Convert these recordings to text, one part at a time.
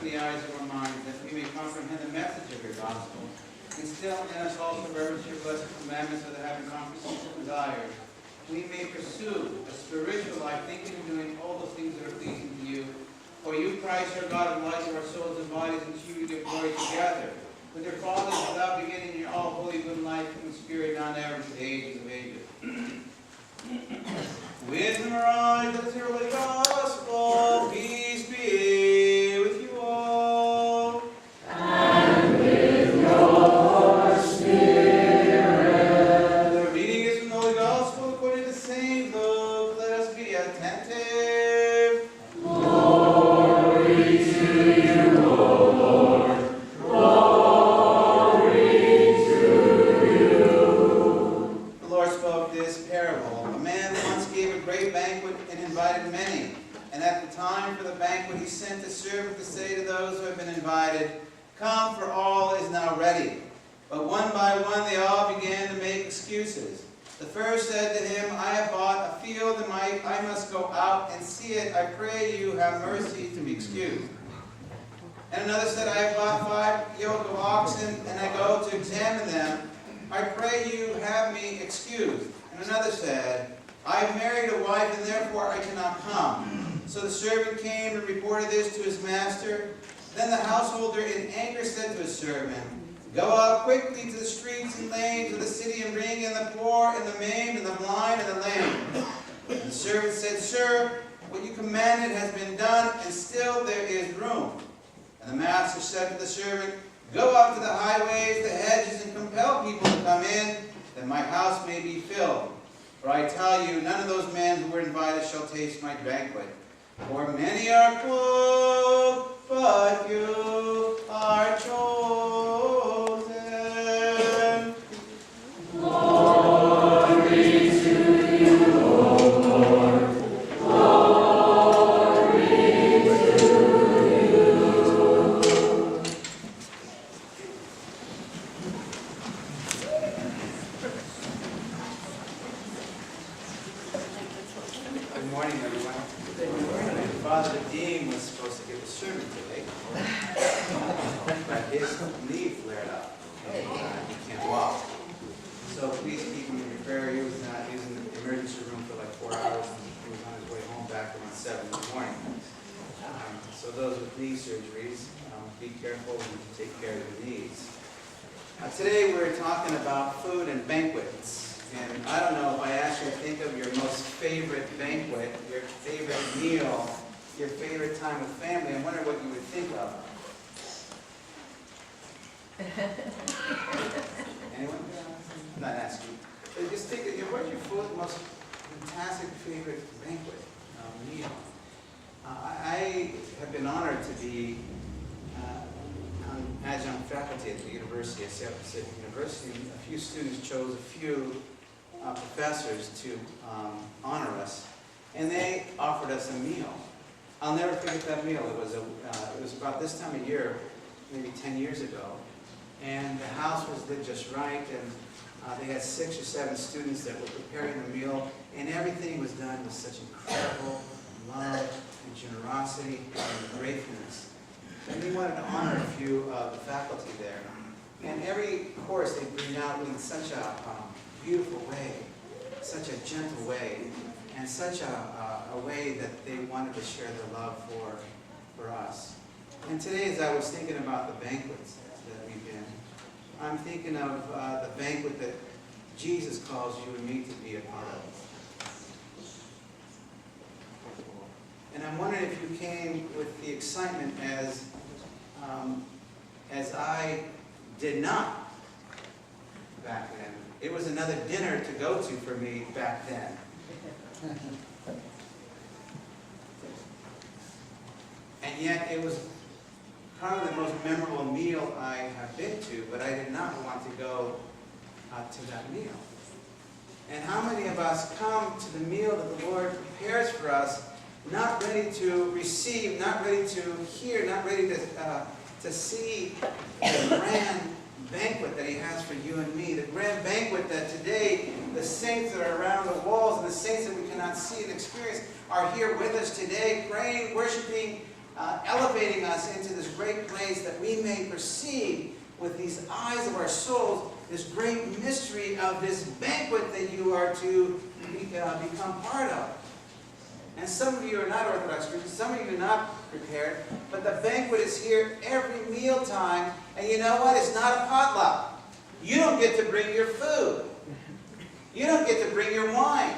the eyes of our minds, that we may comprehend the message of your gospel. Instill in us also reverence your blessed commandments of the having conferences and desires. We may pursue a spiritual life, thinking and doing all those things that are pleasing to you. For you, Christ, our God, and light of our souls and bodies, and to you give glory together. With your fathers, without beginning, in your all holy, good life, and spirit, now and ever, to the ages of ages. With the mirage of the holy gospel, peace be with you all. And with your spirit. The reading is from the Holy Gospel according to St. Luke. Let us be attentive. Glory to you, O Lord. Glory to you. The Lord spoke this parable. A man once gave a great banquet and invited many. And at the time for the banquet, he sent a servant to say to those who had been invited, "Come, for all is now ready." But one by one they all began to make excuses. The first said to him, "I have bought a field and I must go out and see it. I pray you have mercy to be excused." And another said, "I have bought 5 yoke of oxen and I go to examine them. I pray you have me excused." And another said, "I have married a wife and therefore I cannot come." So the servant came and reported this to his master. Then the householder in anger said to his servant, "Go out quickly to the streets and lanes of the city and bring in the poor and the maimed and the blind and the lame." And the servant said, "Sir, what you commanded has been done, and still there is room." And the master said to the servant, "Go out to the highways, the hedges, and compel people to come in, that my house may be filled. For I tell you, none of those men who were invited shall taste my banquet. For many are called, but you are chosen." Glory to you, O Lord. Glory to you. Good morning, everyone. Father Dean was supposed to give a sermon today, but his knee flared up. He can't walk. So please keep him in your prayer. He was in the emergency room for like 4 hours, and he was on his way home back around 7 in the morning. So those with knee surgeries, be careful and take care of your knees. Today we're talking about food and banquets. And I don't know if I ask you to think of your most favorite banquet, your favorite meal, your favorite time with family, I wonder what you would think of. Anyone? I'm not asking. But just think of what's your most fantastic favorite banquet meal. I have been honored to be on adjunct faculty at the University of Seattle Pacific University. A few students chose a few professors to honor us, and they offered us a meal. I'll never forget that meal. It was about this time of year, maybe 10 years ago, and the house was lit just right, and they had 6 or 7 students that were preparing the meal, and everything was done with such incredible love and generosity and gratefulness. And we wanted to honor a few of the faculty there. And every course they bring out in such a beautiful way, such a gentle way, and such a way that they wanted to share their love for us. And today, as I was thinking about the banquets that we've been, I'm thinking of the banquet that Jesus calls you and me to be a part of. And I'm wondering if you came with the excitement as I did not back then. It was another dinner to go to for me back then. And yet it was probably the most memorable meal I have been to, but I did not want to go to that meal. And how many of us come to the meal that the Lord prepares for us, not ready to receive, not ready to hear, not ready to see the grand banquet that He has for you and me, the grand banquet that today the saints that are around the walls and the saints that we cannot see and experience are here with us today, praying, worshiping, elevating us into this great place that we may perceive with these eyes of our souls this great mystery of this banquet that you are to become part of. And some of you are not Orthodox Christians, some of you are not prepared, but the banquet is here every mealtime, and you know what? It's not a potluck. You don't get to bring your food. You don't get to bring your wine.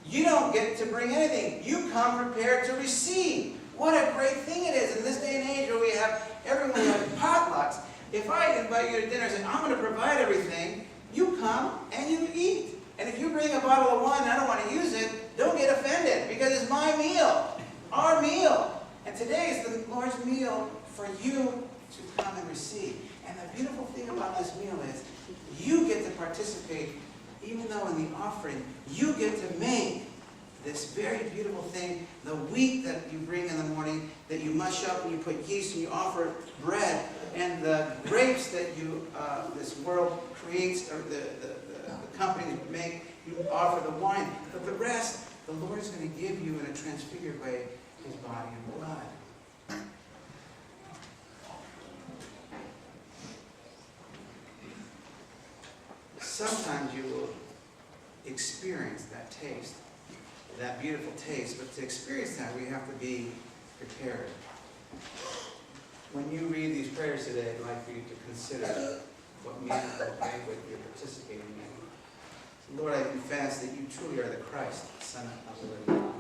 You don't get to bring anything. You come prepared to receive. What a great thing it is in this day and age where we have everyone having potlucks. If I invite you to dinner and say, I'm going to provide everything, you come and you eat. And if you bring a bottle of wine and I don't want to use it, don't get offended, because it's my meal, our meal. And today is the Lord's meal for you to come and receive. And the beautiful thing about this meal is you get to participate, even though in the offering, you get to make this very beautiful thing, the wheat that you bring in the morning, that you mush up and you put yeast and you offer bread, and the grapes that you, this world creates, or the companies make, you offer the wine. But the rest, the Lord is going to give you in a transfigured way His body and blood. Sometimes you will experience that taste, that beautiful taste, but to experience that we have to be prepared. When you read these prayers today, I'd like for you to consider what meaningful banquet you're participating in. Lord, I confess that you truly are the Christ, Son of the living God,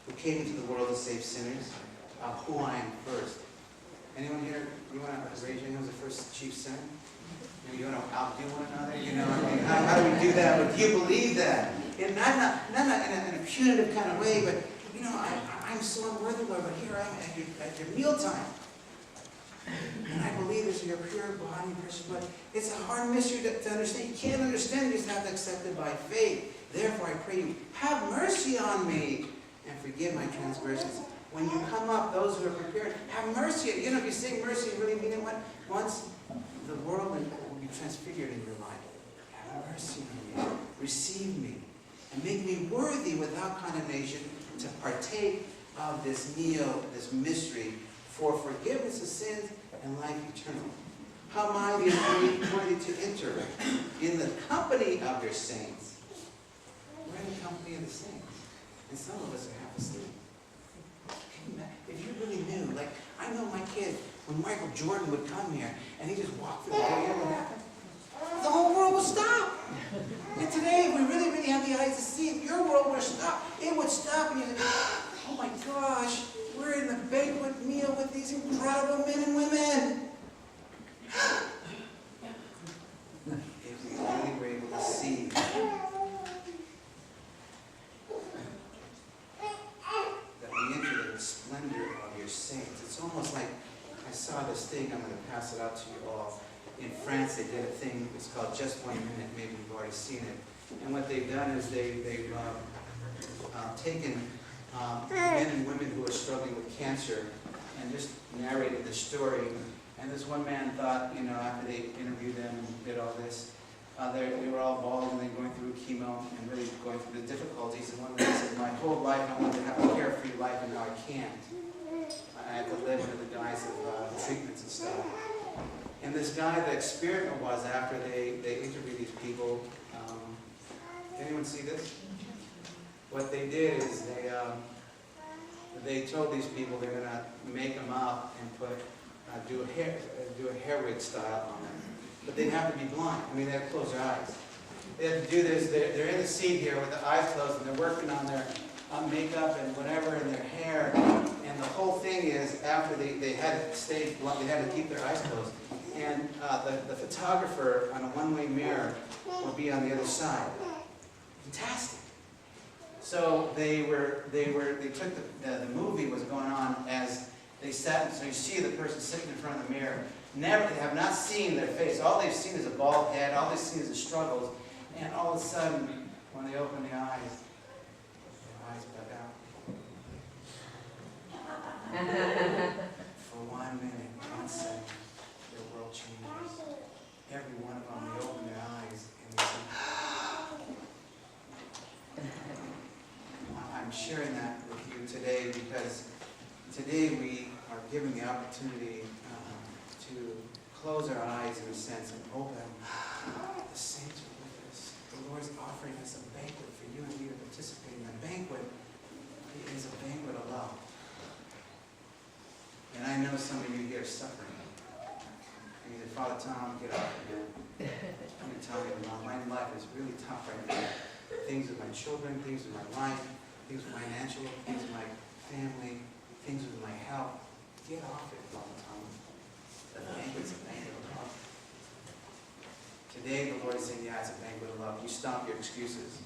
who came into the world to save sinners, of who I am first. Anyone here, you want to raise your hand as the first chief sinner? You want to outdo one another? You know, I mean, how do we do that? But do you believe that? And not in a punitive kind of way, but, you know, I'm so unworthy, Lord, but here I am at your mealtime. And I believe this is your pure body and precious blood. It's a hard mystery to understand. You can't understand it. You just have to accept it by faith. Therefore, I pray you, have mercy on me and forgive my transgressions. When you come up, those who are prepared, have mercy. You know, if you say mercy, you really mean it. Once the world will be transfigured in your life. Have mercy on me. Receive me. And make me worthy without condemnation to partake of this meal, this mystery, for forgiveness of sins and life eternal. How mighty and worthy to enter in the company of your saints. We're in the company of the saints. And some of us are half asleep. If you really knew, like, I know my kid, when Michael Jordan would come here, and he just walked through the door, you know what happened? The whole world would stop. And today, if we really, really have the eyes to see, if your world would stop, it would stop, and you'd say, oh my gosh, we're in the banquet meal with these incredible men and women. If we really were able to see that we enter the splendor of your saints. It's almost like, I saw this thing, I'm going to pass it out to you all. In France, they did a thing, it's called Just 1 Minute, maybe you've already seen it. And what they've done is they've taken men and women who are struggling with cancer and just narrated the story. And this one man thought, you know, after they interviewed them and did all this, they were all bald and then going through chemo and really going through the difficulties. And one of them said, my whole life I wanted to have a carefree life, and now I can't. I have to live under the guise of treatments and stuff. And this guy, the experiment was after they interviewed these people. Anyone see this? What they did is they told these people they're going to make them up and put do a hair wig style on them. But they have to be blind. I mean, they have to close their eyes. They have to do this. They're in the seat here with the eyes closed, and they're working on their makeup and whatever and their hair. And the whole thing is, after they had to stay blind, they had to keep their eyes closed. And the photographer on a one-way mirror would be on the other side. Fantastic. So they took the movie was going on as they sat, so you see the person sitting in front of the mirror. They have not seen their face. All they've seen is a bald head. All they've seen is the struggles. And all of a sudden, when they open the eyes bug out. For 1 minute, 1 second, their world changes. Every one of them, they open their eyes and they say, I'm sharing that with you today because today we are given the opportunity to close our eyes in a sense and open. The saints are with us. The Lord's offering us a banquet for you and me to participate in. A banquet is a banquet of love. And I know some of you here are suffering. And you say, Father Tom, get off again. I'm going to tell you, my life is really tough right now. Things with my children, things with my life, things with financial, things with my family, things with my health. Get off it, Father Tom. The banquet's a banquet of love. Today the Lord is saying, yeah, it's a banquet of love. You stop your excuses.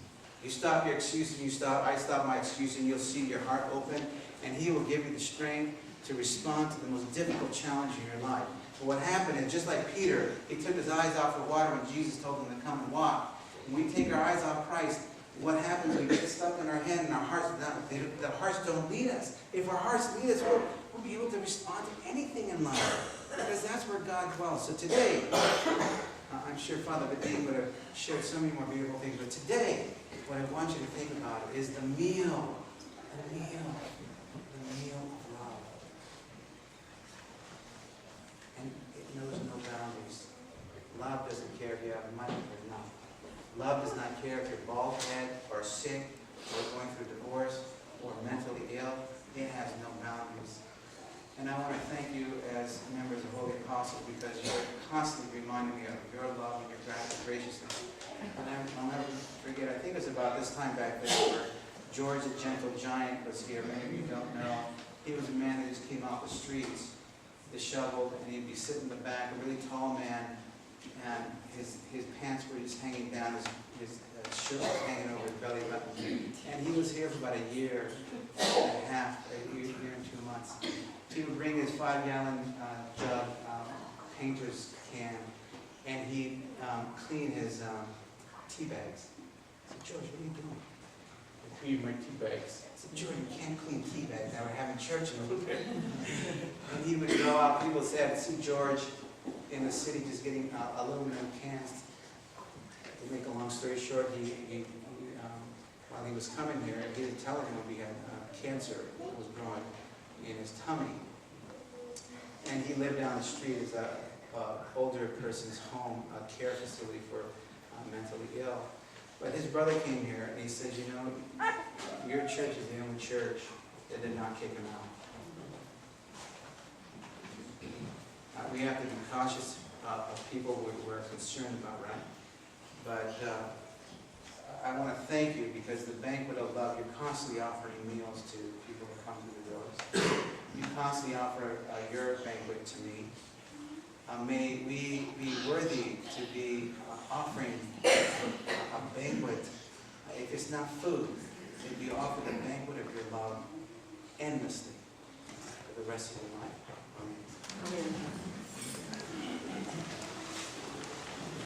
You stop your excuses, I stop my excuse, and you'll see your heart open, and He will give you the strength to respond to the most difficult challenge in your life. But what happened is, just like Peter, he took his eyes off the water when Jesus told him to come and walk. When we take our eyes off Christ, what happens? We get stuck in our head, and our hearts, the hearts don't lead us. If our hearts lead us, we'll be able to respond to anything in life, because that's where God dwells. So today, I'm sure Father Vadim would have shared so many more beautiful things, but today, what I want you to think about is the meal of love. And it knows no boundaries. Love doesn't care if you have money or not. Love does not care if you're bald head or sick or going through divorce or mentally ill. It has no boundaries. And I want to thank you as members of Holy Apostles, because you're constantly reminding me of your love and your graciousness. And I'll never forget, I think it was about this time back then where George the Gentle Giant was here. Many of you don't know. He was a man that just came off the streets, disheveled, and he'd be sitting in the back, a really tall man, and his pants were just hanging down, his shirt was hanging over his belly button. And he was here for about a year and a half, a year and 2 months. He would bring his 5-gallon jug, painter's can, and he'd clean his tea bags. I said, George, what are you doing? I clean my tea bags. I said, George, you can't clean tea bags. Now we're having church in a little bit. And he would go out, people said, see George in the city just getting aluminum cans. To make a long story short, while he was coming here, he was telling him he had cancer that was growing in his tummy. And he lived down the street as an older person's home, a care facility for mentally ill. But his brother came here and he said, you know, your church is the only church that did not kick him out. We have to be cautious of people we're concerned about, right? But I want to thank you, because the banquet of love, you're constantly offering meals to people who come through the doors. You constantly offer your banquet to me. May we be worthy to be offering a banquet. If it's not food, may be offered a banquet of your love endlessly for the rest of your life. Amen. Amen.